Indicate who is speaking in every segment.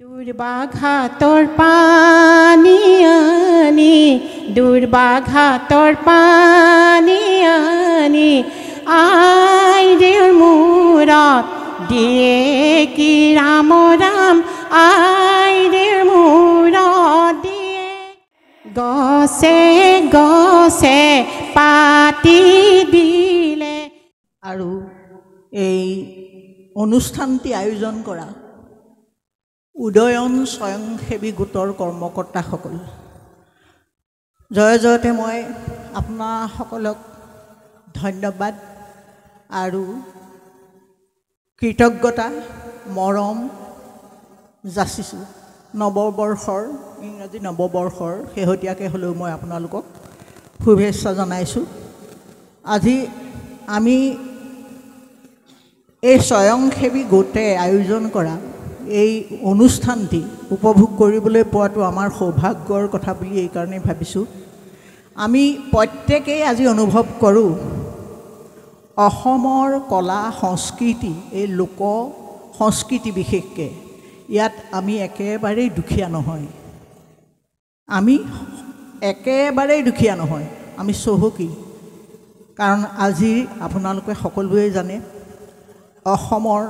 Speaker 1: দুর্বাঘাতর পানি আনি দুর্বাঘাতর পানি আনি আইরের মুরাদ দিয়ে কি রাম রাম আইরের মুরাদ দিয়ে গছে গছে পাতি দিলে।
Speaker 2: আৰু এই অনুষ্ঠানটি আয়োজন কৰা উদয়ন স্বয়ংসেৱী গোটৰ কৰ্মকৰ্তাসকল, জয় জয়তে মই আপোনাসকলক ধন্যবাদ আৰু কৃতজ্ঞতা মৰম যাচিছোঁ। নৱবৰ্ষৰ ইংৰাজী নৱবৰ্ষৰ শেহতীয়াকৈ হ'লেও মই আপোনালোকক শুভেচ্ছা জনাইছোঁ। আজি আমি এই স্বয়ংসেৱী গোটে আয়োজন কৰা এই অনুষ্ঠানটি উপভোগ কৰিবলৈ পোৱাটো আমাৰ সৌভাগ্যৰ কথা বুলি এইকাৰণেই ভাবিছোঁ। আমি প্ৰত্যেকেই আজি অনুভৱ কৰোঁ অসমৰ কলা সংস্কৃতি, এই লোক সংস্কৃতি বিশেষকৈ ইয়াত আমি একেবাৰেই দুখীয়া নহয়, আমি একেবাৰেই দুখীয়া নহয়, আমি চহকী। কাৰণ আজি আপোনালোকে সকলোৱে জানে অসমৰ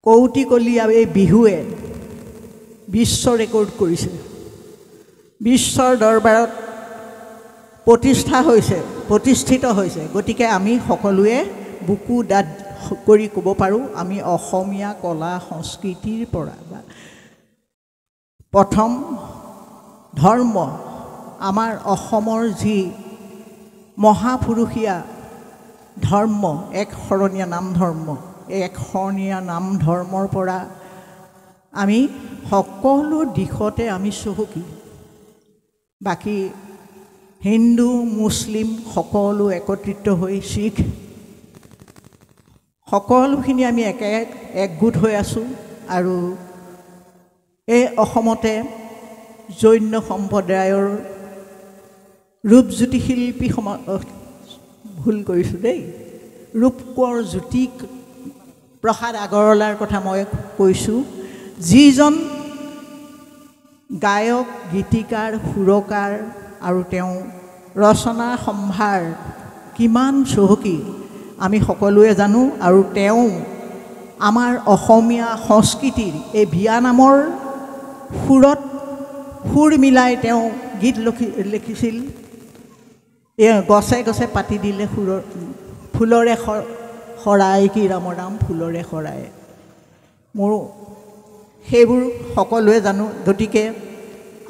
Speaker 2: কৌটিকলীয়া এই বিহুৱে বিশ্ব ৰেকৰ্ড কৰিছে, বিশ্বৰ দৰবাৰত প্ৰতিষ্ঠিত হৈছে। গতিকে আমি সকলোৱে বুকু দাঁত কৰি ক'ব পাৰোঁ আমি অসমীয়া কলা সংস্কৃতিৰ পৰা। প্ৰথম ধৰ্ম, আমাৰ অসমৰ যি মহাপুৰুষীয়া ধৰ্ম, এক শৰণীয়া নাম ধৰ্ম, এই এক শৰণীয়া নাম ধৰ্মৰ পৰা আমি সকলো দিশতে আমি চহকী। বাকী হিন্দু মুছলিম সকলো একত্ৰিত হৈ শিখ সকলোখিনি আমি একগোট হৈ আছোঁ। আৰু এই অসমতে জৈন সম্প্ৰদায়ৰ ৰূপজ্যোতি শিল্পী ভুল কৰিছোঁ দেই, ৰূপকোঁৱৰ জ্যোতি প্ৰসাদ আগৰৱালাৰ কথা মই কৈছোঁ, যিজন গায়ক গীতিকাৰ সুৰকাৰ আৰু তেওঁ ৰচনা সম্ভাৰ কিমান চহকী আমি সকলোৱে জানো। আৰু তেওঁ আমাৰ অসমীয়া সংস্কৃতিৰ এই বিয়ানামৰ সুৰত সুৰ মিলাই তেওঁ গীত লিখিছিল। গছে গছে পাতি দিলে ফুলৰে শৰাই কি ৰাম ৰাম ফুলৰে শৰাই, মোৰ সেইবোৰ সকলোৱে জানো। গতিকে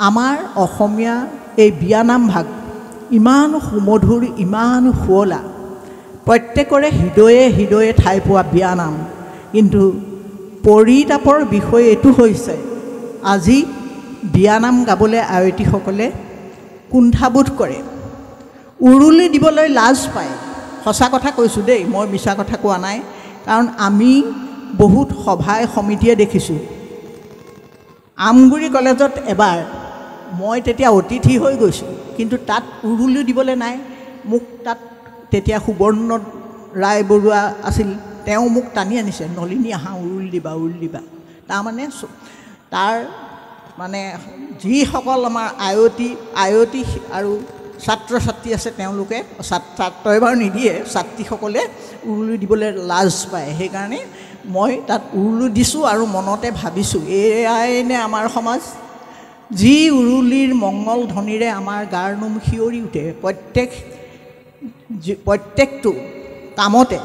Speaker 2: আমাৰ অসমীয়া এই বিয়ানাম ভাগ ইমান সুমধুৰ, ইমান শুৱলা, প্ৰত্যেকৰে হৃদয়ে হৃদয়ে ঠাই পোৱা বিয়ানাম। কিন্তু পৰিতাপৰ বিষয় এইটো হৈছে আজি বিয়ানাম গাবলৈ আয়তীসকলে কুণ্ঠাবোধ কৰে, উৰুলি দিবলৈ লাজ পায়। সঁচা কথা কৈছোঁ দেই, মই মিছা কথা কোৱা নাই। কাৰণ আমি বহুত সভাই সমিতিয়ে দেখিছোঁ। আমগুৰি কলেজত এবাৰ মই তেতিয়া অতিথি হৈ গৈছোঁ, কিন্তু তাত উৰুলি দিবলৈ নাই। মোক তাত তেতিয়া সুবৰ্ণ ৰায়বৰুৱা আছিল, তেওঁ মোক টানি আনিছে, নলিনী আহা উৰুলি দিবা উৰুলি দিবা। তাৰমানে তাৰ মানে যিসকল আমাৰ আয়তী আৰু ছাত্ৰ ছাত্ৰী আছে তেওঁলোকে, ছাত্ৰই বাৰু নিদিয়ে, ছাত্ৰীসকলে উৰুলি দিবলৈ লাজ পায়। সেইকাৰণে মই তাত উৰুলি দিছোঁ আৰু মনতে ভাবিছোঁ এয়াই নে আমাৰ সমাজ, যি উৰুলিৰ মংগল ধ্বনিৰে আমাৰ গাৰ নোম শিয়ৰি উঠে। প্ৰত্যেকটো কামতে,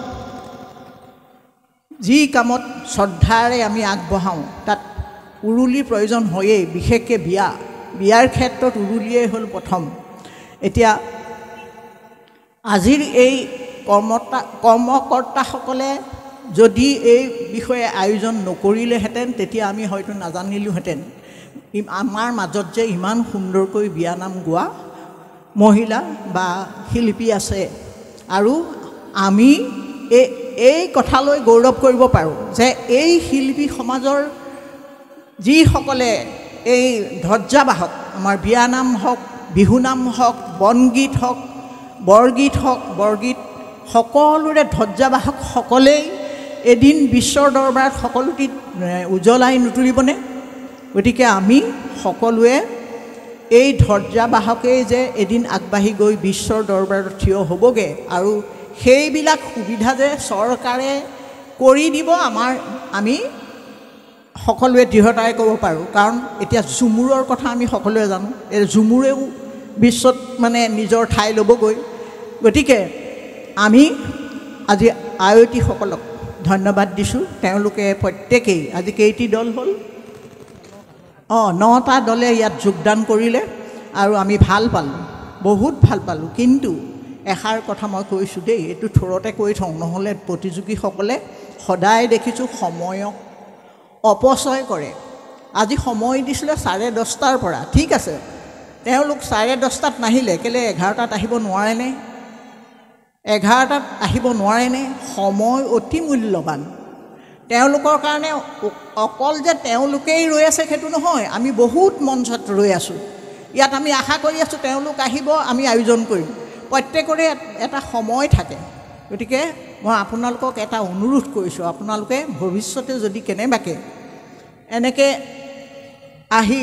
Speaker 2: যি কামত শ্ৰদ্ধাৰে আমি আগবঢ়াওঁ তাত উৰুলিৰ প্ৰয়োজন হয়েই। বিশেষকৈ বিয়াৰ ক্ষেত্ৰত উৰুলিয়েই হ'ল প্ৰথম। এতিয়া আজিৰ এই কৰ্মকৰ্তাসকলে যদি এই বিষয়ে আয়োজন নকৰিলেহেঁতেন তেতিয়া আমি হয়তো নাজানিলোহেঁতেন আমাৰ মাজত যে ইমান সুন্দৰকৈ বিয়ানাম গোৱা মহিলা বা শিল্পী আছে। আৰু আমি এই কথালৈ গৌৰৱ কৰিব পাৰোঁ যে এই শিল্পী সমাজৰ যিসকলে এই ধ্বজাবাহক, আমাৰ বিয়ানাম হওক, বিহুনাম হওক, বনগীত হওক, বৰগীত সকলোৰে ধ্বজাবাহক সকলেই এদিন বিশ্বৰ দৰবাৰত সকলোটি উজ্বলাই নুতুলিবনে? গতিকে আমি সকলোৱে এই ধৈৰ্যবাহকেই যে এদিন আগবাঢ়ি গৈ বিশ্বৰ দৰবাৰত থিয় হ'বগৈ আৰু সেইবিলাক সুবিধা যে চৰকাৰে কৰি দিব আমি সকলোৱে দৃঢ়তাৰে ক'ব পাৰোঁ। কাৰণ এতিয়া ঝুমুৰৰ কথা আমি সকলোৱে জানো, এই ঝুমুৰেও বিশ্বত মানে নিজৰ ঠাই ল'বগৈ। গতিকে আমি আজি আয়তীসকলক ধন্যবাদ দিছোঁ। তেওঁলোকে প্ৰত্যেকেই আজি কেইটি দল হ'ল? 9টা দলে ইয়াত যোগদান কৰিলে আৰু আমি ভাল পালোঁ, বহুত ভাল পালোঁ। কিন্তু এষাৰ কথা মই কৈছোঁ দেই, এইটো থোৰতে কৈ থওঁ, নহ'লে প্ৰতিযোগীসকলে সদায় দেখিছোঁ সময়ক অপচয় কৰে। আজি সময় দিছিলে 10:30 পৰা, ঠিক আছে, তেওঁলোক 10:30 নাহিলে, কেলৈ 11টাত আহিব নোৱাৰেনে? 11টাত আহিব নোৱাৰেনে? সময় অতি মূল্যৱান তেওঁলোকৰ কাৰণে। অকল যে তেওঁলোকেই ৰৈ আছে সেইটো নহয়, আমি বহুত মঞ্চত ৰৈ আছোঁ। ইয়াত আমি আশা কৰি আছোঁ তেওঁলোক আহিব, আমি আয়োজন কৰিম। প্ৰত্যেকৰে এটা সময় থাকে। গতিকে মই আপোনালোকক এটা অনুৰোধ কৰিছোঁ, আপোনালোকে ভৱিষ্যতে যদি কেনেবাকৈ এনেকৈ আহি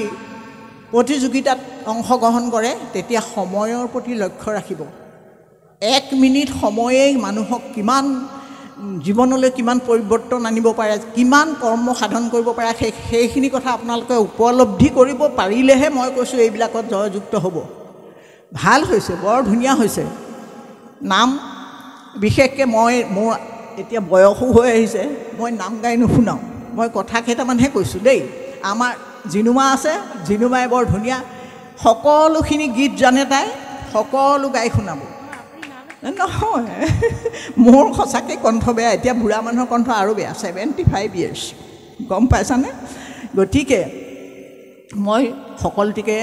Speaker 2: প্ৰতিযোগিতাত অংশগ্ৰহণ কৰে তেতিয়া সময়ৰ প্ৰতি লক্ষ্য ৰাখিব। 1 মিনিট সময়েই মানুহক কিমান জীৱনলৈ কিমান পৰিৱৰ্তন আনিব পাৰে, কিমান কৰ্ম সাধন কৰিব পাৰে, সেইখিনি কথা আপোনালোকে উপলব্ধি কৰিব পাৰিলেহে মই কৈছোঁ এইবিলাকত জয়যুক্ত হ'ব। ভাল হৈছে, বৰ ধুনীয়া হৈছে নাম। বিশেষকৈ মোৰ এতিয়া বয়সো হৈ আহিছে, মই নাম গাই নুশুনাওঁ, মই কথা কেইটামানহে কৈছোঁ দেই। আমাৰ জিনুমা আছে, জিনুমাই বৰ ধুনীয়া সকলোখিনি গীত জানে, তাই সকলো গাই শুনাব। নহয়, মোৰ সঁচাকৈ কণ্ঠ বেয়া, এতিয়া বুঢ়া মানুহৰ কণ্ঠ আৰু বেয়া, 75 years, গম পাইছানে? গতিকে মই সকলোটিকে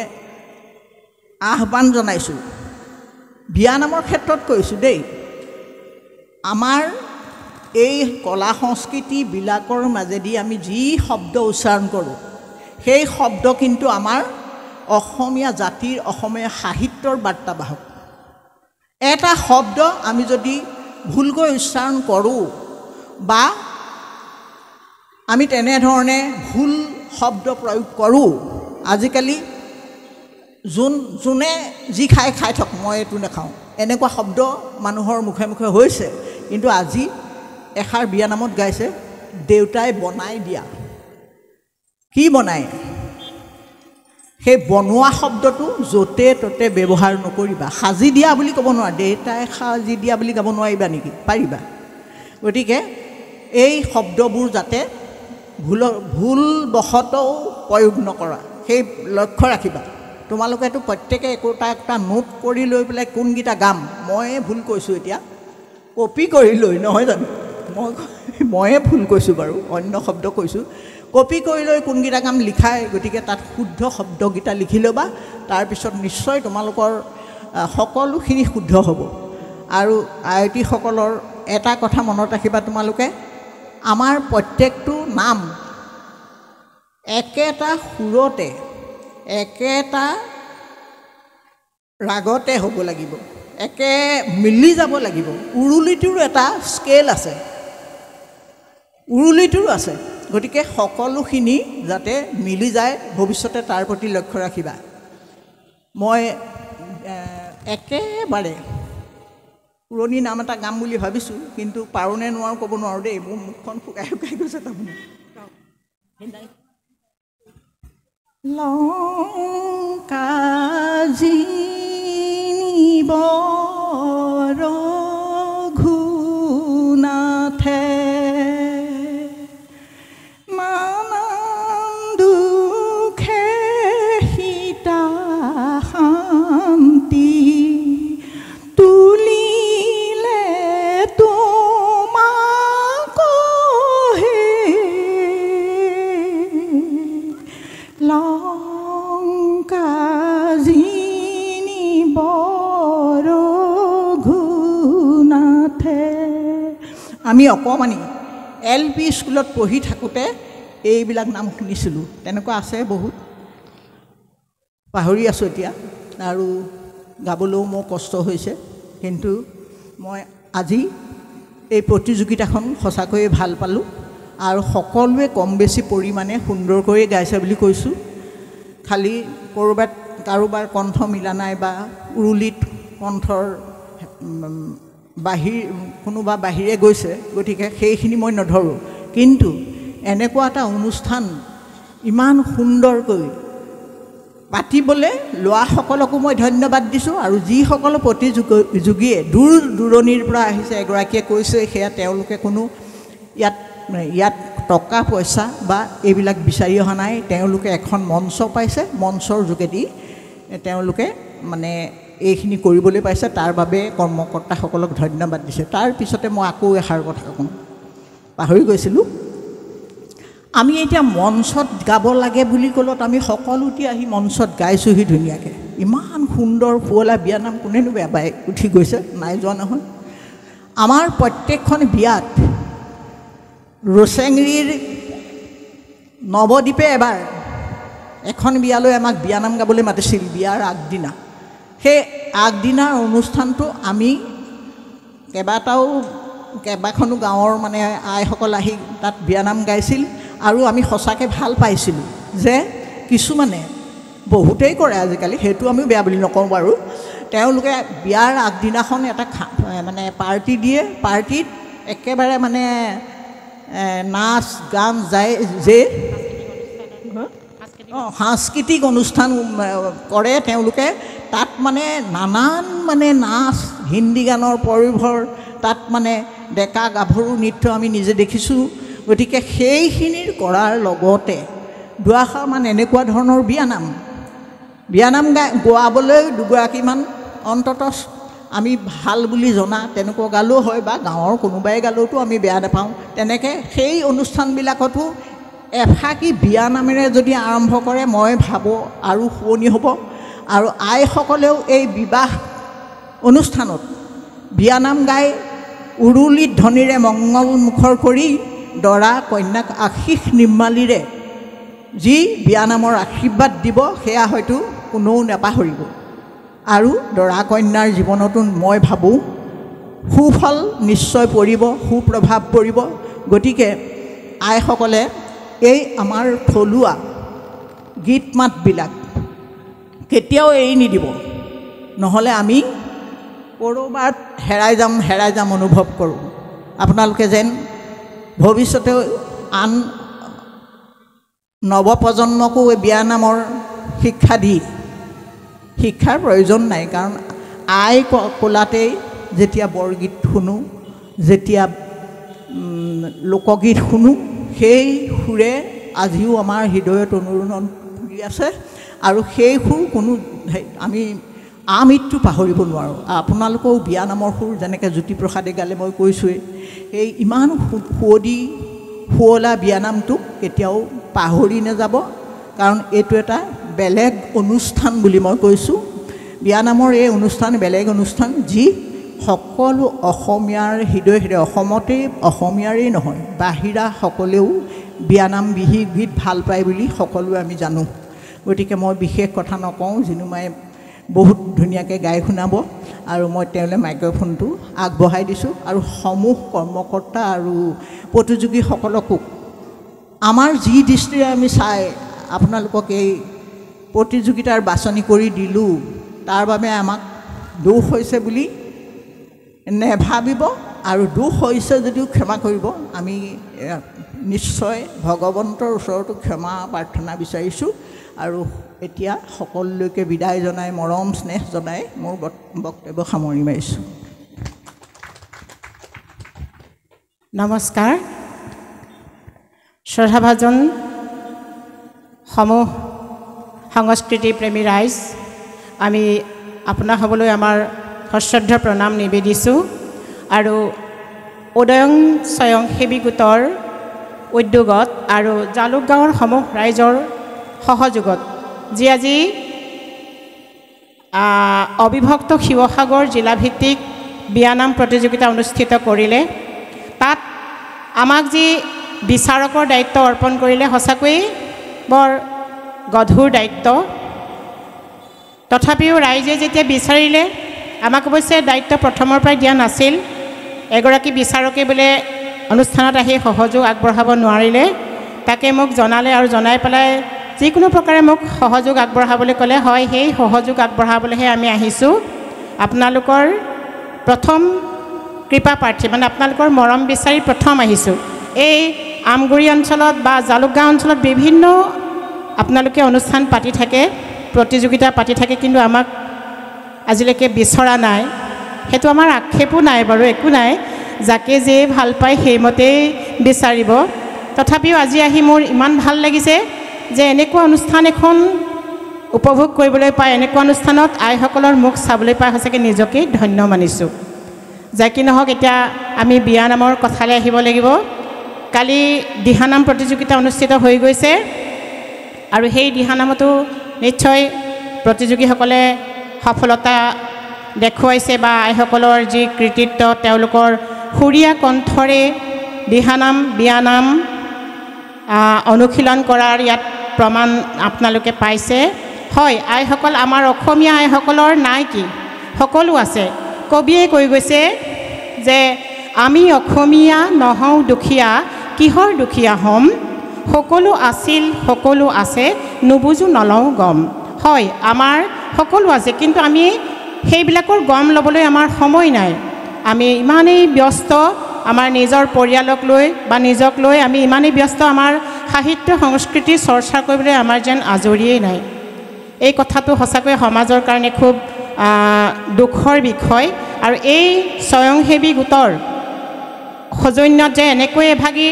Speaker 2: আহ্বান জনাইছোঁ। বিয়া নামৰ ক্ষেত্ৰত কৈছোঁ দেই, আমাৰ এই কলা সংস্কৃতিবিলাকৰ মাজেদি আমি যি শব্দ উচ্চাৰণ কৰোঁ, সেই শব্দ কিন্তু আমাৰ অসমীয়া জাতিৰ, অসমীয়া সাহিত্যৰ বাৰ্তাবাহক। এটা শব্দ আমি যদি ভুলকৈ উচ্চাৰণ কৰোঁ বা আমি তেনেধৰণে ভুল শব্দ প্ৰয়োগ কৰোঁ, আজিকালি যোনে যি খাই থাক, মই এইটো নাখাওঁ, এনেকুৱা শব্দ মানুহৰ মুখে মুখে হৈছে। কিন্তু আজি এষাৰ বিয়া নামত গাইছে, দেউতাই বনাই দিয়া। কি বনাই? সেই বনোৱা শব্দটো য'তে ত'তে ব্যৱহাৰ নকৰিবা। সাজি দিয়া বুলি ক'ব নোৱাৰা, দেউতাই সাজি দিয়া বুলি গাব নোৱাৰিবা নেকি? পাৰিবা। গতিকে এই শব্দবোৰ যাতে ভুলবশতও প্ৰয়োগ নকৰা, সেই লক্ষ্য ৰাখিবা। তোমালোকেতো প্ৰত্যেকে একোটা নোট কৰি লৈ পেলাই কোনকেইটা গাম, ময়ে ভুল কৈছোঁ এতিয়া, কপি কৰি লৈ, নহয় জানো? ময়ে ভুল কৈছোঁ বাৰু, অন্য শব্দ কৈছোঁ, কপি কৰি লৈ কোনকেইটা কাম লিখাই। গতিকে তাত শুদ্ধ শব্দকেইটা লিখি ল'বা, তাৰপিছত নিশ্চয় তোমালোকৰ সকলোখিনি শুদ্ধ হ'ব। আৰু আয়তীসকলৰ এটা কথা মনত ৰাখিবা, তোমালোকে আমাৰ প্ৰত্যেকটো নাম একেটা সুৰতে, একেটা ৰাগতে হ'ব লাগিব, একে মিলি যাব লাগিব। উৰুলিটোৰো এটা স্কেল আছে, উৰুলিটোৰো আছে। গতিকে সকলোখিনি যাতে মিলি যায়, ভৱিষ্যতে তাৰ প্ৰতি লক্ষ্য ৰাখিবা। মই একেবাৰে পুৰণি নাম এটা গাম বুলি ভাবিছোঁ, কিন্তু পাৰোঁনে নোৱাৰোঁ ক'ব নোৱাৰোঁ দেই, মোৰ মুখখন শুকাই শুকাই গৈছে তাৰমানে। লংকাজিনী বৰ ঘূনাথে নানান দুখে সীতা শান্তি তুলিলে তোমাক হে লংকাজিনী বৰ ঘূনাথে। আমি অকণমানি LP স্কুলত পঢ়ি থাকোঁতে এইবিলাক নাম শুনিছিলোঁ, তেনেকুৱা আছে বহুত, পাহৰি আছোঁ এতিয়া, আৰু গাবলৈও মোৰ কষ্ট হৈছে। কিন্তু মই আজি এই প্ৰতিযোগিতাখন সঁচাকৈয়ে ভাল পালোঁ আৰু সকলোৱে কম বেছি পৰিমাণে সুন্দৰকৈ গাইছে বুলি কৈছোঁ। খালি ক'ৰবাত কাৰোবাৰ কণ্ঠ মিলা নাই বা উৰুলিত কণ্ঠৰ কোনোবা বাহিৰে গৈছে, গতিকে সেইখিনি মই নধৰোঁ। কিন্তু এনেকুৱা এটা অনুষ্ঠান ইমান সুন্দৰকৈ পাতিবলৈ লোৱাসকলকো মই ধন্যবাদ দিছোঁ। আৰু যিসকল প্ৰতিযোগীয়ে দূৰ দূৰণিৰ পৰা আহিছে, এগৰাকীয়ে কৈছে সেয়া তেওঁলোকে কোনো ইয়াত টকা পইচা বা এইবিলাক বিচাৰি অহা নাই, তেওঁলোকে এখন মঞ্চ পাইছে, মঞ্চৰ যোগেদি তেওঁলোকে মানে এইখিনি কৰিবলৈ পাইছে, তাৰ বাবে কৰ্মকৰ্তাসকলক ধন্যবাদ দিছে। তাৰপিছতে মই আকৌ এষাৰ কথা কওঁ, পাহৰি গৈছিলোঁ। আমি এতিয়া মঞ্চত গাব লাগে বুলি ক'লত আমি সকলোতে আহি মঞ্চত গাইছোঁহি ধুনীয়াকৈ। ইমান সুন্দৰ শুৱলা বিয়ানাম কোনেনো বেয়া পাই উঠি গৈছে, নাই যোৱা নহয়। আমাৰ প্ৰত্যেকখন বিয়াত ৰচেংৰিৰ নৱদ্বীপে এবাৰ এখন বিয়ালৈ আমাক বিয়ানাম গাবলৈ মাতিছিল বিয়াৰ আগদিনা। সেই আগদিনাৰ অনুষ্ঠানটো আমি কেইবাখনো গাঁৱৰ মানে আইসকল আহি তাত বিয়ানাম গাইছিল। আৰু আমি সঁচাকৈ ভাল পাইছিলোঁ যে কিছুমানে, বহুতেই কৰে আজিকালি, সেইটো আমি বেয়া বুলি নকওঁ বাৰু, তেওঁলোকে বিয়াৰ আগদিনাখন এটা মানে পাৰ্টি দিয়ে, পাৰ্টিত একেবাৰে মানে নাচ গান সাংস্কৃতিক অনুষ্ঠান কৰে তেওঁলোকে। তাত মানে নানান মানে নাচ, হিন্দী গানৰ পৰিভৰ, তাত মানে ডেকা গাভৰু নৃত্য আমি নিজে দেখিছোঁ। গতিকে সেইখিনিৰ কৰাৰ লগতে দুআষাৰমান এনেকুৱা ধৰণৰ বিয়ানাম গোৱাবলৈ দুগৰাকীমান অন্ততঃ আমি ভাল বুলি জনা তেনেকুৱা গালেও হয়, বা গাঁৱৰ কোনোবাই গালেওতো আমি বেয়া নাপাওঁ। তেনেকৈ সেই অনুষ্ঠানবিলাকতো এফাকি বিয়ানামেৰে যদি আৰম্ভ কৰে, মই ভাবোঁ আৰু শুৱনি হ'ব। আৰু আইসকলেও এই বিবাহ অনুষ্ঠানত বিয়ানাম গাই উৰুলিত ধ্বনিৰে মংগল মুখৰ কৰি দৰা কন্যাক আশীষ নিৰ্মালীৰে যি বিয়ানামৰ আশীৰ্বাদ দিব, সেয়া হয়তো কোনেও নাপাহৰিব। আৰু দৰা কন্যাৰ জীৱনতো মই ভাবোঁ সুফল নিশ্চয় পৰিব, সুপ্ৰভাৱ পৰিব। গতিকে আইসকলে এই আমাৰ থলুৱা গীত মাতবিলাক কেতিয়াও এৰি নিদিব, নহ'লে আমি ক'ৰবাত হেৰাই যাম অনুভৱ কৰোঁ। আপোনালোকে যেন ভৱিষ্যতেও আন নৱপ্ৰজন্মকো বিয়ানামৰ শিক্ষাৰ প্ৰয়োজন নাই, কাৰণ আই কোলাতেই যেতিয়া বৰগীত শুনো, যেতিয়া লোকগীত শুনো, সেই সুৰে আজিও আমাৰ হৃদয়ত অনুৰণন কৰি আছে। আৰু সেই সুৰ কোনো আমি আমৃত্যু পাহৰিব নোৱাৰোঁ। আপোনালোকেও বিয়ানামৰ সুৰ যেনেকৈ জ্যোতিপ্ৰসাদে গালে, মই কৈছোঁৱেই, এই ইমান শুৱলা বিয়ানামটোক কেতিয়াও পাহৰি নাযাব, কাৰণ এইটো এটা বেলেগ অনুষ্ঠান বুলি মই কৈছোঁ। বিয়ানামৰ এই অনুষ্ঠান বেলেগ অনুষ্ঠান, যি সকলো অসমীয়াৰ হৃদয় অসমীয়াৰেই নহয়, বাহিৰা সকলেও বিয়ানাম বিহু গীত ভাল পায় বুলি সকলোৱে আমি জানো। গতিকে মই বিশেষ কথা নকওঁ, জিনুমাই বহুত ধুনীয়াকৈ গাই শুনাব, আৰু মই তেওঁলৈ মাইক্ৰফোনটো আগবঢ়াই দিছোঁ। আৰু সমূহ কৰ্মকৰ্তা আৰু প্ৰতিযোগীসকলকো আমাৰ যি দৃষ্টিৰে আমি চাই আপোনালোকক এই প্ৰতিযোগিতাৰ বাছনি কৰি দিলোঁ, তাৰ বাবে আমাক দোষ হৈছে বুলি নেভাবিব, আৰু দোষ হৈছে যদিও ক্ষমা কৰিব। আমি নিশ্চয় ভগৱন্তৰ ওচৰতো ক্ষমা প্ৰাৰ্থনা বিচাৰিছোঁ। আৰু এতিয়া সকলোলৈকে বিদায় জনাই, মৰম স্নেহ জনাই মোৰ বক্তব্য সামৰি মাৰিছোঁ।
Speaker 1: নমস্কাৰ। শ্ৰদ্ধাভাজন সমূহ সংস্কৃতিপ্ৰেমী ৰাইজ, আমি আপোনাৰ হ'বলৈ আমাৰ সশ্ৰদ্ধ প্ৰণাম নিবেদিছোঁ। আৰু উদয়ং স্বয়ংসেৱী গোটৰ উদ্যোগত আৰু জালুক গাঁৱৰ সমূহ ৰাইজৰ সহযোগত যি আজি অবিভক্ত শিৱসাগৰ জিলাভিত্তিক বিয়ানাম প্ৰতিযোগিতা অনুষ্ঠিত কৰিলে, তাত আমাক যি বিচাৰকৰ দায়িত্ব অৰ্পণ কৰিলে, সঁচাকৈয়ে বৰ গধুৰ দায়িত্ব। তথাপিও ৰাইজে যেতিয়া বিচাৰিলে, আমাক অৱশ্যে দায়িত্ব প্ৰথমৰ পৰাই দিয়া নাছিল। এগৰাকী বিচাৰকে বোলে অনুষ্ঠানত আহি সহযোগ আগবঢ়াব নোৱাৰিলে তাকে মোক জনালে আৰু জনাই পেলাই যিকোনো প্ৰকাৰে মোক সহযোগ আগবঢ়াবলৈ ক'লে হয় সেই সহযোগ আগবঢ়াবলৈহে আমি আহিছোঁ আপোনালোকৰ প্ৰথম কৃপা প্ৰাৰ্থী মানে আপোনালোকৰ মৰম বিচাৰি প্ৰথম আহিছোঁ এই আমগুৰি অঞ্চলত বা জালুকগাঁও অঞ্চলত বিভিন্ন আপোনালোকে অনুষ্ঠান পাতি থাকে প্ৰতিযোগিতা পাতি থাকে কিন্তু আমাক আজিলৈকে বিচৰা নাই সেইটো আমাৰ আক্ষেপো নাই বাৰু একো নাই যাকে যে ভাল পায় সেইমতেই বিচাৰিব তথাপিও আজি আহি মোৰ ইমান ভাল লাগিছে যে এনেকুৱা অনুষ্ঠান এখন উপভোগ কৰিবলৈ পাই এনেকুৱা অনুষ্ঠানত আইসকলৰ মুখ চাবলৈ পাই সঁচাকৈ নিজকে ধন্য মানিছোঁ যাই কি নহওক এতিয়া আমি বিয়ানামৰ কথালৈ আহিব লাগিব কালি দিহানাম প্ৰতিযোগিতা অনুষ্ঠিত হৈ গৈছে আৰু সেই দিহানামতো নিশ্চয় প্ৰতিযোগীসকলে সফলতা দেখুৱাইছে বা আইসকলৰ যি কৃতিত্ব তেওঁলোকৰ সুৰীয়া কণ্ঠৰে দিহানাম বিয়ানাম অনুশীলন কৰাৰ ইয়াত প্ৰমাণ আপোনালোকে পাইছে হয় আইসকল আমাৰ অসমীয়া আইসকলৰ নাই কি সকলো আছে কবিয়ে কৈ গৈছে যে আমি অসমীয়া নহওঁ দুখীয়া কিহৰ দুখীয়া হ'ম সকলো আছিল সকলো আছে নুবুজো নলওঁ গম হয় আমাৰ সকলো আছে কিন্তু আমি সেইবিলাকৰ গম ল'বলৈ আমাৰ সময় নাই আমি ইমানেই ব্যস্ত আমাৰ নিজৰ পৰিয়ালক লৈ বা নিজক লৈ আমি ইমানেই ব্যস্ত আমাৰ সাহিত্য সংস্কৃতি চৰ্চা কৰিবলৈ আমাৰ যেন আজৰিয়েই নাই এই কথাটো সঁচাকৈ সমাজৰ কাৰণে খুব দুখৰ বিষয় আৰু এই স্বয়ংসেৱী গোটৰ সৌজন্যত যে এনেকৈ এভাগী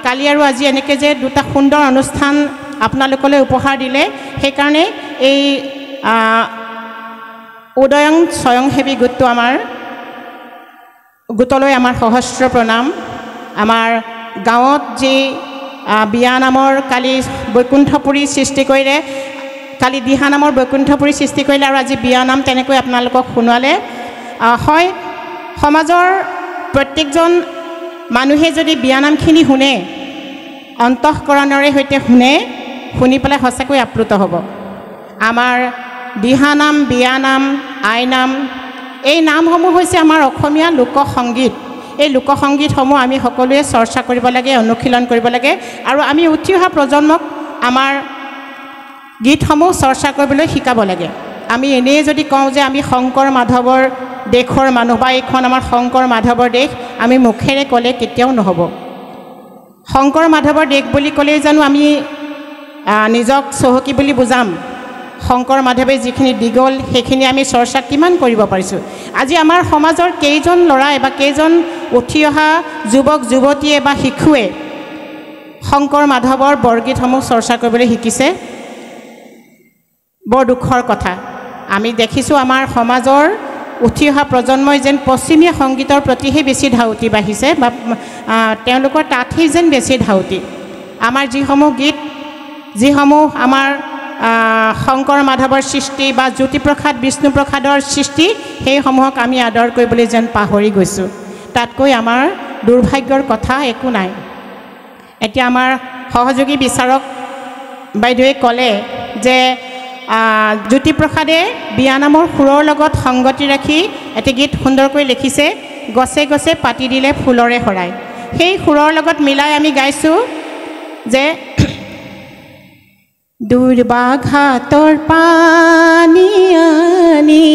Speaker 1: কালি আৰু আজি এনেকৈ যে দুটা সুন্দৰ অনুষ্ঠান আপোনালোকলৈ উপহাৰ দিলে সেইকাৰণে এই উদয়ং স্বয়ংসেৱী গোটটো আমাৰ গোটলৈ আমাৰ সহস্ৰ প্ৰণাম আমাৰ গাঁৱত যি বিয়ানামৰ কালি বৈকুণ্ঠপুৰী সৃষ্টি কৰিলে কালি দিহানামৰ বৈকুণ্ঠপুৰী সৃষ্টি কৰিলে আৰু আজি বিয়ানাম তেনেকৈ আপোনালোকক শুনালে হয় সমাজৰ প্ৰত্যেকজন মানুহে যদি বিয়ানামখিনি শুনে অন্তঃকৰণৰে সৈতে শুনি পেলাই সঁচাকৈ আপ্লুত হ'ব আমাৰ দিহানাম বিয়ানাম আইনাম এই নামসমূহ হৈছে আমাৰ অসমীয়া লোকসংগীত এই লোকসংগীতসমূহ আমি সকলোৱে চৰ্চা কৰিব লাগে অনুশীলন কৰিব লাগে আৰু আমি উঠি অহা প্ৰজন্মক আমাৰ গীতসমূহ চৰ্চা কৰিবলৈ শিকাব লাগে আমি এনেই যদি কওঁ যে আমি শংকৰ মাধৱৰ দেশৰ মানুহ বা এইখন আমাৰ শংকৰ মাধৱৰ দেশ আমি মুখেৰে ক'লে কেতিয়াও নহ'ব শংকৰ মাধৱৰ দেশ বুলি ক'লেই জানো আমি নিজক চহকী বুলি বুজাম শংকৰ মাধৱে যিখিনি দি গ'ল সেইখিনি আমি চৰ্চা কিমান কৰিব পাৰিছোঁ আজি আমাৰ সমাজৰ কেইজন ল'ৰাই বা কেইজন উঠি অহা যুৱক যুৱতীয়ে বা শিশুৱে শংকৰ মাধৱৰ বৰগীতসমূহ চৰ্চা কৰিবলৈ শিকিছে বৰ দুখৰ কথা আমি দেখিছোঁ আমাৰ সমাজৰ উঠি অহা প্ৰজন্মই যেন পশ্চিমীয়া সংগীতৰ প্ৰতিহে বেছি ধাউতি বাঢ়িছে বা তেওঁলোকৰ তাতহে যেন বেছি ধাউতি আমাৰ যিসমূহ গীত যিসমূহ আমাৰ শংকৰ মাধৱৰ সৃষ্টি বা জ্যোতিপ্ৰসাদ বিষ্ণুপ্ৰসাদৰ সৃষ্টি সেইসমূহক আমি আদৰ কৰিবলৈ যেন পাহৰি গৈছোঁ তাতকৈ আমাৰ দুৰ্ভাগ্যৰ কথা একো নাই এতিয়া আমাৰ সহযোগী বিচাৰক বাইদেৱে ক'লে যে জ্যোতিপ্ৰসাদে বিয়ানামৰ সুৰৰ লগত সংগতি ৰাখি এটি গীত সুন্দৰকৈ লিখিছে গছে গছে পাতি দিলে ফুলৰে শৰাই সেই সুৰৰ লগত মিলাই আমি গাইছোঁ যে দুৰ্বাঘাতৰ পানী আনি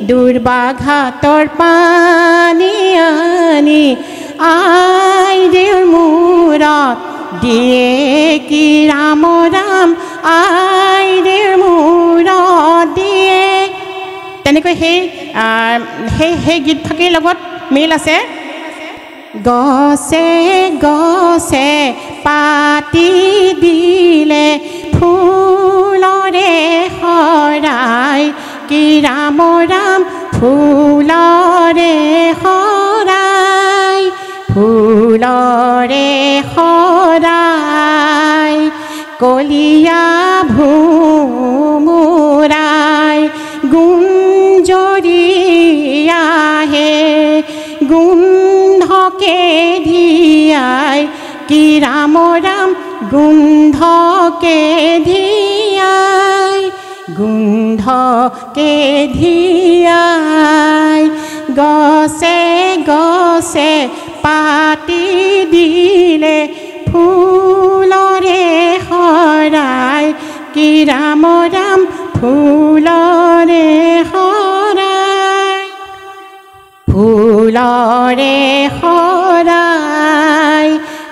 Speaker 1: দুৰ্বাঘাতৰ পানী আনি আই দেউৰ মূৰত দিয়ে কি ৰাম ৰাম আই দেউৰ মূৰত দিয়ে তেনেকৈ সেই গীতফাঁকিৰ লগত মিল আছে গছে গছে পাতি দিলে ফুলৰে শৰাই কি ৰাম ৰাম ফুলৰে শৰাই ফুলৰে শৰাই কলিয়া ভোমোৰাই গুঞ্জৰি আহে গোন্ধকে ধিয়াই কি ৰাম ৰাম গোন্ধকে ধিয়াই গোন্ধকে ধিয়াই গছে গছে পাতি কি ৰাম ৰাম ফুলৰে শৰাই ফুলৰে শৰাই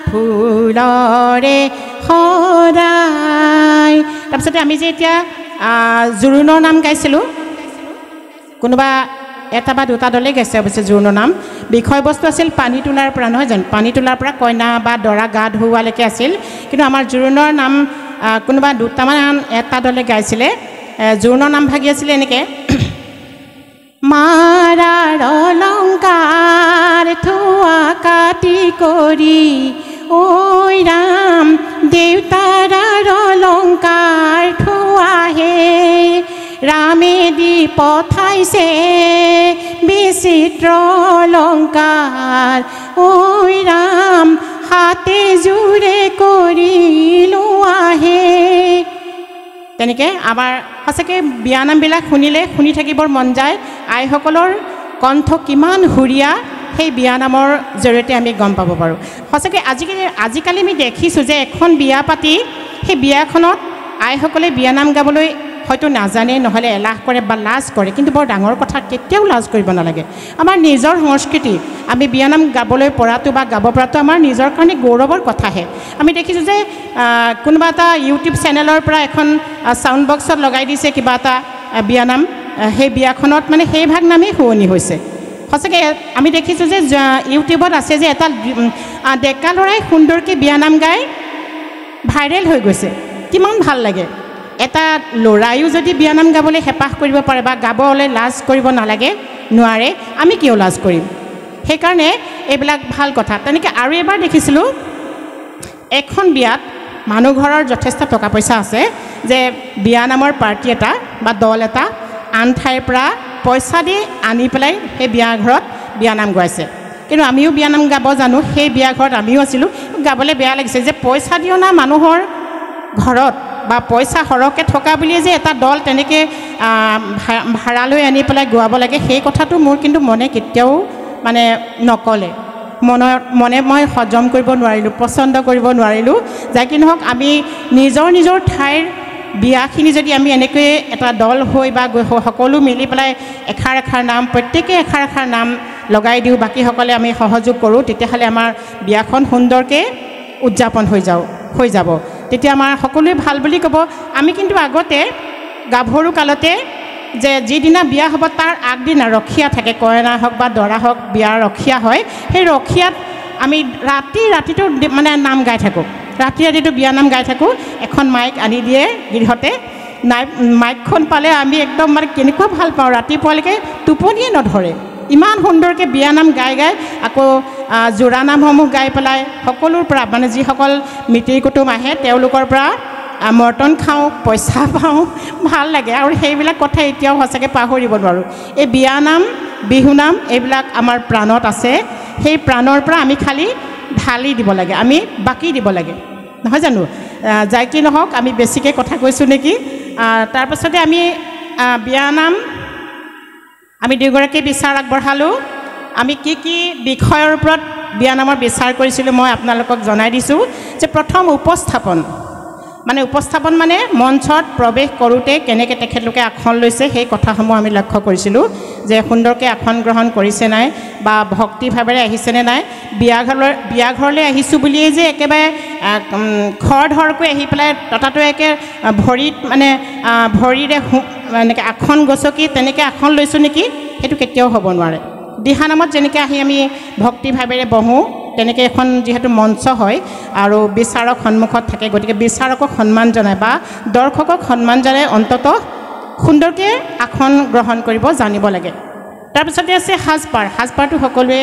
Speaker 1: ফুলৰে শৰাই। তাৰপিছতে আমি যে এতিয়া জোৰোণৰ নাম গাইছিলোঁ, কোনোবা এটা বা দুটা দলে গাইছে অৱশ্যে জোৰোণৰ নাম। বিষয়বস্তু আছিল পানী তোলাৰ পৰা, নহয় জানো? পানী তোলাৰ পৰা কইনা বা দৰা গা ধুওৱালৈকে আছিল। কিন্তু আমাৰ জোৰোণৰ নাম কোনোবা দুটামান এটা দলে গাইছিলে। জোৰোণৰ নাম ভাগি আছিলে এনেকৈ, মাৰাৰ অলংকাৰ থোৱা কাটি কৰি ঐ ৰাম দেউতাৰ অলংকাৰ থোৱাহে ৰামে দি পঠাইছে বিচিত্ৰ অলংকাৰ ঐ ৰাম হাতে জোৰে কৰি লোৱাহে। তেনেকৈ আমাৰ সঁচাকৈ বিয়ানামবিলাক শুনিলে শুনি থাকিবৰ মন যায়। আইসকলৰ কণ্ঠ কিমান সুৰীয়া সেই বিয়ানামৰ জৰিয়তে আমি গম পাব পাৰোঁ। সঁচাকৈ আজিকালি আমি দেখিছোঁ যে এখন বিয়া পাতি সেই বিয়াখনত আইসকলে বিয়ানাম গাবলৈ হয়তো নাজানে, নহ'লে এলাহ কৰে বা লাজ কৰে। কিন্তু বৰ ডাঙৰ কথা, কেতিয়াও লাজ কৰিব নালাগে। আমাৰ নিজৰ সংস্কৃতি আমি বিয়ানাম গাবলৈ পৰাটো বা গাব পৰাটো আমাৰ নিজৰ কাৰণে গৌৰৱৰ কথাহে। আমি দেখিছোঁ যে কোনোবা এটা ইউটিউব চেনেলৰ পৰা এখন চাউণ্ড বক্সত লগাই দিছে কিবা এটা বিয়ানাম, সেই বিয়াখনত মানে সেই ভাগ নামেই শুৱনি হৈছে। সঁচাকৈ আমি দেখিছোঁ যে ইউটিউবত আছে যে এটা ডেকা ল'ৰাই সুন্দৰকৈ বিয়ানাম গাই ভাইৰেল হৈ গৈছে। কিমান ভাল লাগে। এটা ল'ৰায়ো যদি বিয়ানাম গাবলৈ হেঁপাহ কৰিব পাৰে বা গাবলৈ লাজ কৰিব নালাগে, নোৱাৰে, আমি কিয় লাজ কৰিম? সেইকাৰণে এইবিলাক ভাল কথা। তেনেকৈ আৰু এবাৰ দেখিছিলোঁ এখন বিয়াত মানুহ ঘৰৰ যথেষ্ট টকা পইচা আছে যে বিয়ানামৰ পাৰ্টি এটা বা দল এটা আন ঠাইৰ পৰা পইচা দি আনি পেলাই সেই বিয়া ঘৰত বিয়ানাম গাইছে। কিন্তু আমিও বিয়ানাম গাব জানো, সেই বিয়া ঘৰত আমিও আছিলোঁ। গাবলৈ বেয়া লাগিছে যে পইচা দিও না মানুহৰ ঘৰত বা পইচা সৰহকৈ থকা বুলিয়ে যে এটা দল তেনেকৈ ভাড়ালৈ আনি পেলাই গোৱাব লাগে, সেই কথাটো মোৰ কিন্তু মনে কেতিয়াও মানে নকলে। মনে মই হজম কৰিব নোৱাৰিলোঁ, পচন্দ কৰিব নোৱাৰিলোঁ। যাই কি নহওক, আমি নিজৰ ঠাইৰ বিয়াখিনি যদি আমি এনেকৈ এটা দল হৈ বা সকলো মিলি পেলাই এষাৰ নাম, প্ৰত্যেকে এষাৰ নাম লগাই দিওঁ, বাকীসকলে আমি সহযোগ কৰোঁ, তেতিয়াহ'লে আমাৰ বিয়াখন সুন্দৰকৈ উদযাপন হৈ যাব। তেতিয়া আমাৰ সকলোৱে ভাল বুলি ক'ব। আমি কিন্তু আগতে গাভৰু কালতে যে যিদিনা বিয়া হ'ব তাৰ আগদিনা ৰখীয়া থাকে, কইনা হওক বা দৰা হওক বিয়াৰ ৰখীয়া হয়। সেই ৰখীয়াত আমি ৰাতিটো মানে নাম গাই থাকোঁ, ৰাতিটো বিয়ানাম গাই থাকোঁ। এখন মাইক আনি দিয়ে গৃহতে, মাইকখন পালে আমি একদম মানে কেনেকুৱা ভাল পাওঁ, ৰাতিপুৱালৈকে টোপনিয়ে নধৰে। ইমান সুন্দৰকৈ বিয়ানাম গাই আকৌ জোৰা নামসমূহ গাই পেলাই সকলোৰ পৰা মানে যিসকল মিতিৰ কুটুম আহে তেওঁলোকৰ পৰা মৰ্টন খাওঁ, পইচা পাওঁ, ভাল লাগে। আৰু সেইবিলাক কথা এতিয়াও সঁচাকৈ পাহৰিব নোৱাৰোঁ। এই বিয়ানাম, বিহুনাম এইবিলাক আমাৰ প্ৰাণত আছে। সেই প্ৰাণৰ পৰা আমি খালি ঢালি দিব লাগে, আমি বাকী দিব লাগে, নহয় জানো? যাই কি নহওক, আমি বেছিকৈ কথা কৈছোঁ নেকি। তাৰপাছতে আমি বিয়ানাম আমি দুয়োগৰাকী বিচাৰ আগবঢ়ালোঁ। আমি কি বিষয়ৰ ওপৰত বিয়ানামৰ বিচাৰ কৰিছিলোঁ মই আপোনালোকক জনাই দিছোঁ। যে প্ৰথম উপস্থাপন মানে মঞ্চত প্ৰৱেশ কৰোঁতে কেনেকৈ তেখেতলোকে আসন লৈছে সেই কথাসমূহ আমি লক্ষ্য কৰিছিলোঁ। যে সুন্দৰকৈ আসন গ্ৰহণ কৰিছে নাই বা ভক্তিভাৱেৰে আহিছেনে নাই। বিয়াঘৰলৈ আহিছোঁ বুলিয়েই যে একেবাৰে খৰধৰকৈ আহি পেলাই ততাতৈয়াকৈ ভৰিত মানে ভৰিৰে এনেকৈ আসন গছকি তেনেকৈ আসন লৈছোঁ নেকি, সেইটো কেতিয়াও হ'ব নোৱাৰে। দিহানামত যেনেকৈ আহি আমি ভক্তিভাৱেৰে বহোঁ, তেনেকৈ এখন যিহেতু মঞ্চ হয় আৰু বিচাৰক সন্মুখত থাকে, গতিকে বিচাৰকক সন্মান জনাই বা দৰ্শকক সন্মান জনাই অন্ততঃ সুন্দৰকৈ আসন গ্ৰহণ কৰিব জানিব লাগে। তাৰপিছতে আছে সাজপাৰটো সকলোৱে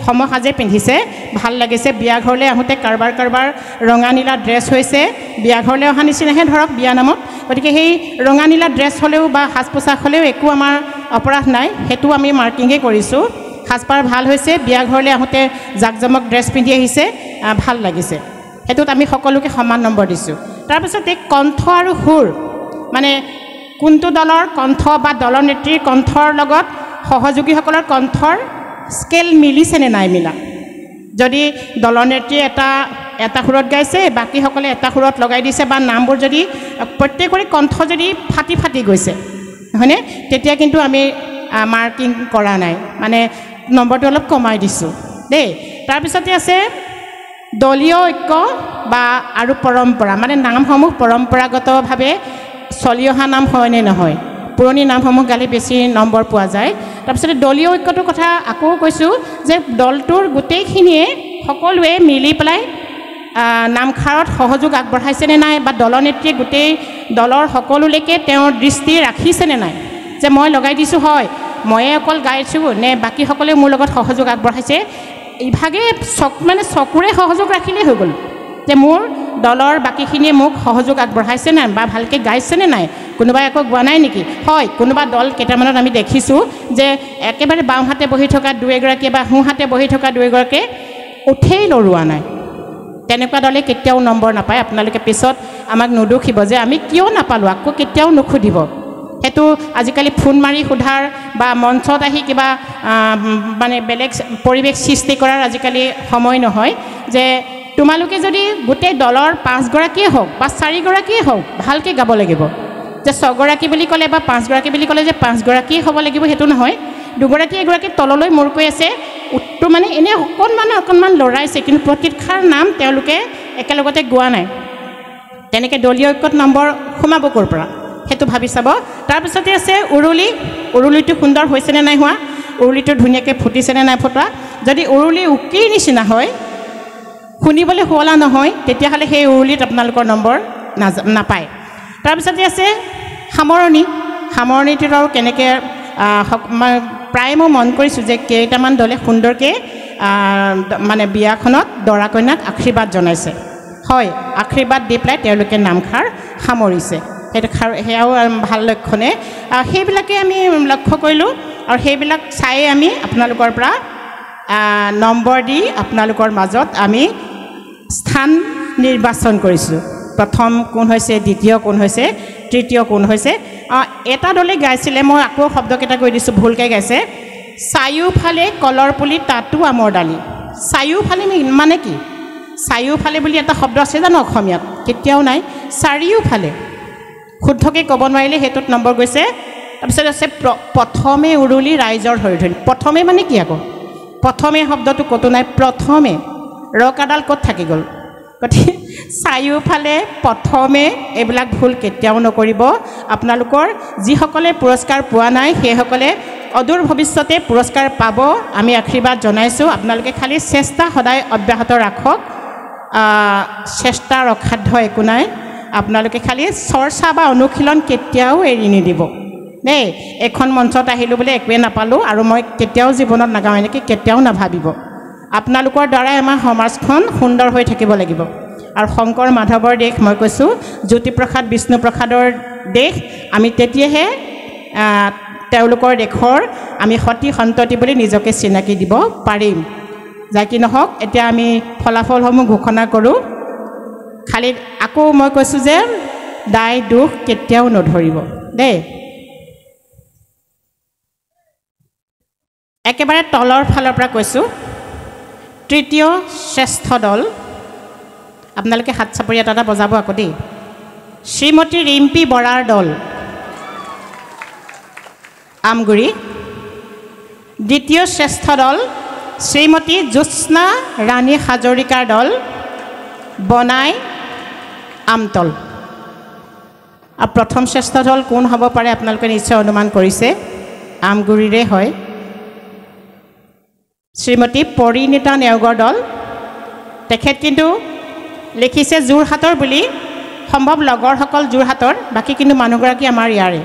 Speaker 1: সমসাজে পিন্ধিছে, ভাল লাগিছে। বিয়াঘৰলৈ আহোঁতে কাৰোবাৰ ৰঙা নীলা ড্ৰেছ হৈছে, বিয়াঘৰলৈ অহা নিচিনাহে ধৰক বিয়ানামত। গতিকে সেই ৰঙা নীলা ড্ৰেছ হ'লেও বা সাজ পোছাক হ'লেও একো আমাৰ অপৰাধ নাই, সেইটো আমি মাৰ্কিঙেই কৰিছোঁ। সাজপাৰ ভাল হৈছে, বিয়াঘৰলৈ আহোঁতে জাকজমক ড্ৰেছ পিন্ধি আহিছে, ভাল লাগিছে। সেইটোত আমি সকলোকে সমান নম্বৰ দিছোঁ। তাৰপিছতে কণ্ঠ আৰু সুৰ, মানে কোনটো দলৰ কণ্ঠ বা দলনেত্ৰীৰ কণ্ঠৰ লগত সহযোগীসকলৰ কণ্ঠৰ স্কেল মিলিছেনে নাই মিলা। যদি দলনেত্ৰীয়ে এটা সুৰত গাইছে বাকীসকলে এটা সুৰত লগাই দিছে বা নামবোৰ যদি প্ৰত্যেকৰে কণ্ঠ যদি ফাটি ফাটি গৈছে হয়নে তেতিয়া কিন্তু আমি মাৰ্কিং কৰা নাই মানে নম্বৰটো অলপ কমাই দিছোঁ দেই তাৰপিছতে আছে দলীয় ঐক্য বা আৰু পৰম্পৰা মানে নামসমূহ পৰম্পৰাগতভাৱে চলি অহা নাম হয়নে নহয় পুৰণি নামসমূহ গালি বেছি নম্বৰ পোৱা যায় তাৰপিছতে দলীয় ঐক্যটোৰ কথা আকৌ কৈছোঁ যে দলটোৰ গোটেইখিনিয়ে সকলোৱে মিলি পেলাই নামখাৰত সহযোগ আগবঢ়াইছেনে নাই বা দলনেত্ৰীয়ে গোটেই দলৰ সকলোলৈকে তেওঁৰ দৃষ্টি ৰাখিছেনে নাই যে মই লগাই দিছোঁ হয় ময়ে অকল গাইছোঁ নে বাকীসকলে মোৰ লগত সহযোগ আগবঢ়াইছে ইভাগে মানে চকুৰে সহযোগ ৰাখিলেই হৈ গ'ল যে মোৰ দলৰ বাকীখিনিয়ে মোক সহযোগ আগবঢ়াইছে নাই বা ভালকৈ গাইছেনে নাই কোনোবাই আকৌ গোৱা নাই নেকি হয় কোনোবা দল কেইটামানত আমি দেখিছোঁ যে একেবাৰে বাওঁহাতে বহি থকা দুই এগৰাকীয়ে বা সোঁহাতে বহি থকা দুই এগৰাকীয়ে উঠেই লৰোৱা নাই তেনেকুৱা দলে কেতিয়াও নম্বৰ নাপায় আপোনালোকে পিছত আমাক নুদুখিব যে আমি কিয় নাপালোঁ আকৌ কেতিয়াও নুসুধিব সেইটো আজিকালি ফোন মাৰি সোধাৰ বা মঞ্চত আহি কিবা মানে বেলেগ পৰিৱেশ সৃষ্টি কৰাৰ আজিকালি সময় নহয় যে তোমালোকে যদি গোটেই দলৰ 5 গৰাকীয়ে হওক বা 4 গৰাকীয়ে হওক ভালকৈ গাব লাগিব যে 6 গৰাকী বুলি ক'লে বা 5 গৰাকী বুলি ক'লে যে 5 গৰাকীয়ে হ'ব লাগিব সেইটো নহয় দুগৰাকী এগৰাকী তললৈ মূৰ কৰি আছে উত্তৰ মানে এনেই অকণমান লৰাইছে কিন্তু প্ৰতিক্ষাৰ নাম তেওঁলোকে একেলগতে গোৱা নাই তেনেকৈ দলীয় ঐক্যত নম্বৰ সোমাব ক'ৰ পৰা সেইটো ভাবি চাব তাৰপিছতে আছে উৰুলিটো সুন্দৰ হৈছেনে নাই হোৱা উৰুলিটো ধুনীয়াকৈ ফুটিছেনে নাই ফুটা যদি উৰুলি উকিৰ নিচিনা হয় শুনিবলৈ শুৱলা নহয় তেতিয়াহ'লে সেই উৰুলিত আপোনালোকৰ নম্বৰ নাপায় তাৰপিছতে আছে সামৰণিটোত আৰু কেনেকৈ প্ৰায় মই মন কৰিছোঁ যে কেইটামান দলে সুন্দৰকৈ মানে বিয়াখনত দৰা কইনাক আশীৰ্বাদ জনাইছে হয় আশীৰ্বাদ দি পেলাই তেওঁলোকে নামখাৰ সামৰিছে সেইটো সেয়াও ভাল লক্ষণে সেইবিলাকে আমি লক্ষ্য কৰিলোঁ আৰু সেইবিলাক চাই আমি আপোনালোকৰ পৰা নম্বৰ দি আপোনালোকৰ মাজত আমি স্থান নিৰ্বাচন কৰিছোঁ প্ৰথম কোন হৈছে দ্বিতীয় কোন হৈছে তৃতীয় কোন হৈছে এটা দলে গাইছিলে মই আকৌ শব্দকেইটা কৈ দিছোঁ ভুলকৈ গাইছে চাৰিওফালে কলৰ পুলি তাতো আমৰ ডালি চাৰিওফালে মানে কি চাৰিওফালে বুলি এটা শব্দ আছে জানো অসমীয়াত কেতিয়াও নাই চাৰিওফালে শুদ্ধকৈ ক'ব নোৱাৰিলে সেইটোত নম্বৰ গৈছে তাৰপিছত আছে প্ৰথমে উৰুলি ৰাইজৰ ধৰি প্ৰথমে মানে কি আকৌ প্ৰথমে শব্দটো ক'তো নাই প্ৰথমে ৰকাডাল ক'ত থাকি গ'ল গতিকে চাৰিওফালে প্ৰথমে এইবিলাক ভুল কেতিয়াও নকৰিব আপোনালোকৰ যিসকলে পুৰস্কাৰ পোৱা নাই সেইসকলে অদূৰ ভৱিষ্যতে পুৰস্কাৰ পাব আমি আশীৰ্বাদ জনাইছোঁ আপোনালোকে খালি চেষ্টা সদায় অব্যাহত ৰাখক চেষ্টা অসাধ্য একো নাই আপোনালোকে খালি চৰ্চা বা অনুশীলন কেতিয়াও এৰি নিদিব দেই এখন মঞ্চত আহিলোঁ বোলে একোৱে নাপালোঁ আৰু মই কেতিয়াও জীৱনত নাগাওঁ এনেকৈ কেতিয়াও নাভাবিব আপোনালোকৰ দ্বাৰাই আমাৰ সমাজখন সুন্দৰ হৈ থাকিব লাগিব আৰু শংকৰ মাধৱৰ দেশ মই কৈছোঁ জ্যোতিপ্ৰসাদ বিষ্ণুপ্ৰসাদৰ দেশ আমি তেতিয়াহে তেওঁলোকৰ দেশৰ আমি সতি সন্ততি বুলি নিজকে চিনাকি দিব পাৰিম যাই কি নহওক এতিয়া আমি ফলাফলসমূহ ঘোষণা কৰোঁ খালি আকৌ মই কৈছোঁ যে দায় দুখ কেতিয়াও নধৰিব দেই একেবাৰে তলৰ ফালৰ পৰা কৈছোঁ তৃতীয় শ্ৰেষ্ঠ দল আপোনালোকে হাত চাপৰি এটা বজাব আকৌ দেই শ্ৰীমতী ৰিম্পী বৰাৰ দল আমগুৰি দ্বিতীয় শ্ৰেষ্ঠ দল শ্ৰীমতী জ্যোৎস্না ৰাণী হাজৰিকাৰ দল বনাই আমতল আৰু প্ৰথম শ্ৰেষ্ঠ দল কোন হ'ব পাৰে আপোনালোকে নিশ্চয় অনুমান কৰিছে আমগুৰিৰে হয় শ্ৰীমতী পৰিণীতা নেওগৰ দল তেখেত কিন্তু লিখিছে যোৰহাটৰ বুলি সম্ভৱ লগৰসকল যোৰহাটৰ বাকী কিন্তু মানুহগৰাকী আমাৰ ইয়াৰে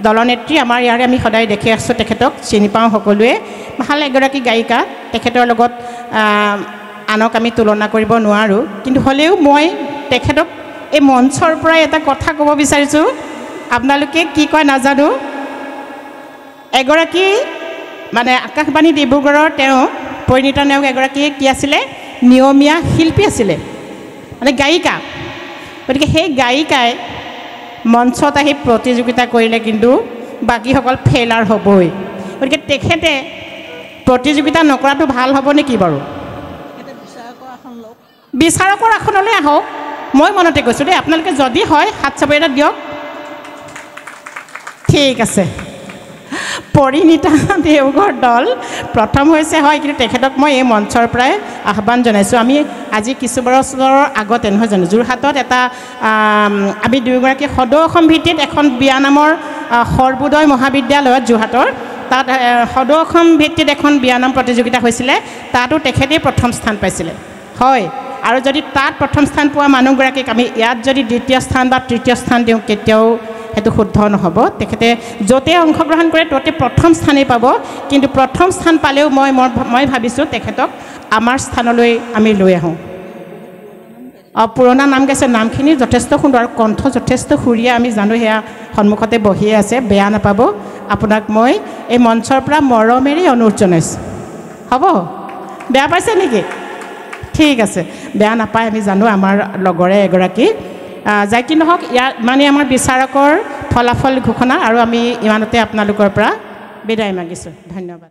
Speaker 1: দলনেত্ৰী আমাৰ ইয়াৰে আমি সদায় দেখি আছোঁ তেখেতক চিনি পাওঁ সকলোৱে ভাল এগৰাকী গায়িকা তেখেতৰ লগত আনক আমি তুলনা কৰিব নোৱাৰোঁ কিন্তু হ'লেও মই তেখেতক এই মঞ্চৰ পৰাই এটা কথা ক'ব বিচাৰিছোঁ আপোনালোকে কি কয় নাজানো এগৰাকী মানে আকাশবাণী ডিব্ৰুগড়ৰ তেওঁ পৰিণীতা নেওগ এগৰাকী কি আছিলে নিয়মীয়া শিল্পী আছিলে মানে গায়িকা গতিকে সেই গায়িকাই মঞ্চত আহি প্ৰতিযোগিতা কৰিলে কিন্তু বাকীসকল ফেইলাৰ হ'বই গতিকে তেখেতে প্ৰতিযোগিতা নকৰাটো ভাল হ'ব নেকি বাৰু বিচাৰকৰ আসনলৈ আহক মই মনতে কৈছোঁ দেই আপোনালোকে যদি হয় হাত চাপৰি এটা দিয়ক ঠিক আছে পৰিণীতা দেওগড় দল প্ৰথম হৈছে হয় কিন্তু তেখেতক মই এই মঞ্চৰ পৰাই আহ্বান জনাইছোঁ আমি আজি কিছু বছৰৰ আগতে নহয় জানো যোৰহাটত এটা আমি দুয়োগৰাকী সদৌ অসম ভিত্তিত এখন বিয়ানামৰ সৰ্বোদয় মহাবিদ্যালয়ত যোৰহাটৰ তাত সদৌ অসম ভিত্তিত এখন বিয়ানাম প্ৰতিযোগিতা হৈছিলে তাতো তেখেতেই প্ৰথম স্থান পাইছিলে হয় আৰু যদি তাত প্ৰথম স্থান পোৱা মানুহগৰাকীক আমি ইয়াত যদি দ্বিতীয় স্থান বা তৃতীয় স্থান দিওঁ কেতিয়াও সেইটো শুদ্ধ নহ'ব তেখেতে য'তে অংশগ্ৰহণ কৰে ত'তে প্ৰথম স্থানেই পাব কিন্তু প্ৰথম স্থান পালেও মই ভাবিছোঁ তেখেতক আমাৰ স্থানলৈ আমি লৈ আহোঁ পুৰণা নাম গাইছে নামখিনি যথেষ্ট সুন্দৰ আৰু কণ্ঠ যথেষ্ট সুৰীয়া আমি জানো সেয়া সন্মুখতে বহিয়ে আছে বেয়া নাপাব আপোনাক মই এই মঞ্চৰ পৰা মৰমেৰে অনুৰোধ জনাইছোঁ হ'ব বেয়া পাইছে নেকি ঠিক আছে বেয়া নাপায় আমি জানো আমাৰ লগৰে এগৰাকী যাই কি নহওক ইয়াত মানে আমাৰ বিচাৰকৰ ফলাফল ঘোষণা আৰু আমি ইমানতে আপোনালোকৰ পৰা বিদায় মাগিছোঁ ধন্যবাদ